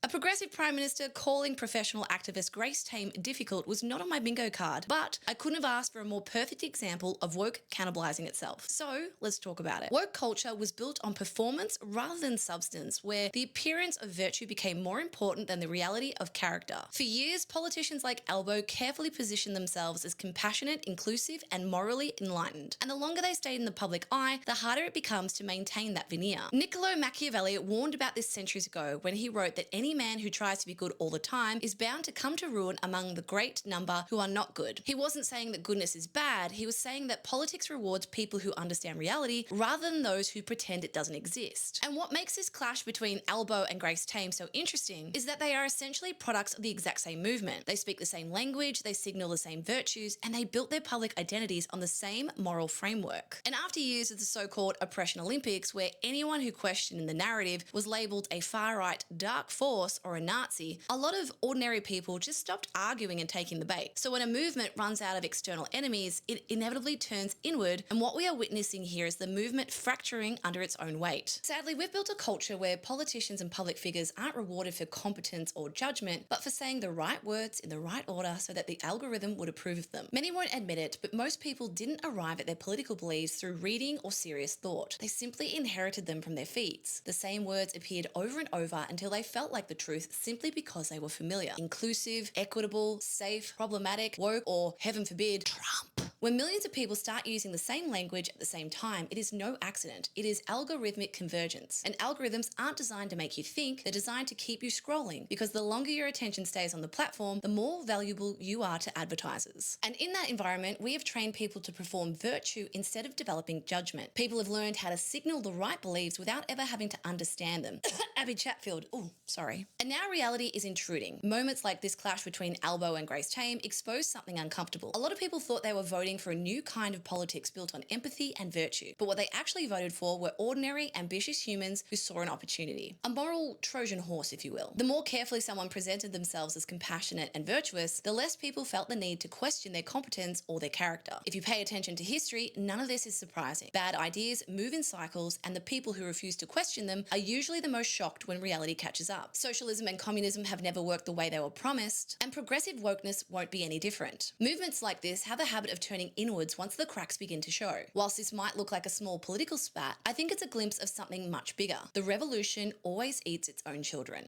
A progressive Prime Minister calling professional activist Grace Tame difficult was not on my bingo card, but I couldn't have asked for a more perfect example of woke cannibalizing itself. So let's talk about it. Woke culture was built on performance rather than substance, where the appearance of virtue became more important than the reality of character. For years, politicians like ALBO carefully positioned themselves as compassionate, inclusive, and morally enlightened. And the longer they stayed in the public eye, the harder it becomes to maintain that veneer. Niccolo Machiavelli warned about this centuries ago when he wrote that any man who tries to be good all the time is bound to come to ruin among the great number who are not good. He wasn't saying that goodness is bad, he was saying that politics rewards people who understand reality rather than those who pretend it doesn't exist. And what makes this clash between ALBO and Grace Tame so interesting is that they are essentially products of the exact same movement. They speak the same language, they signal the same virtues, and they built their public identities on the same moral framework. And after years of the so-called oppression Olympics, where anyone who questioned the narrative was labelled a far-right dark force or a Nazi, a lot of ordinary people just stopped arguing and taking the bait. So when a movement runs out of external enemies, it inevitably turns inward, and what we are witnessing here is the movement fracturing under its own weight. Sadly, we've built a culture where politicians and public figures aren't rewarded for competence or judgment, but for saying the right words in the right order so that the algorithm would approve of them. Many won't admit it, but most people didn't arrive at their political beliefs through reading or serious thought. They simply inherited them from their feeds. The same words appeared over and over until they felt like the truth simply because they were familiar. Inclusive, equitable, safe, problematic, woke, or heaven forbid, Trump. When millions of people start using the same language at the same time, it is no accident. It is algorithmic convergence. And algorithms aren't designed to make you think, they're designed to keep you scrolling, because the longer your attention stays on the platform, the more valuable you are to advertisers. And in that environment, we have trained people to perform virtue instead of developing judgment. People have learned how to signal the right beliefs without ever having to understand them. Abby Chatfield, oh, sorry. And now reality is intruding. Moments like this clash between ALBO and Grace Tame exposed something uncomfortable. A lot of people thought they were voting for a new kind of politics built on empathy and virtue, but what they actually voted for were ordinary, ambitious humans who saw an opportunity. A moral Trojan horse, if you will. The more carefully someone presented themselves as compassionate and virtuous, the less people felt the need to question their competence or their character. If you pay attention to history, none of this is surprising. Bad ideas move in cycles, and the people who refuse to question them are usually the most shocked when reality catches up. Socialism and communism have never worked the way they were promised, and progressive wokeness won't be any different. Movements like this have a habit of turning inwards once the cracks begin to show. Whilst this might look like a small political spat, I think it's a glimpse of something much bigger. The revolution always eats its own children.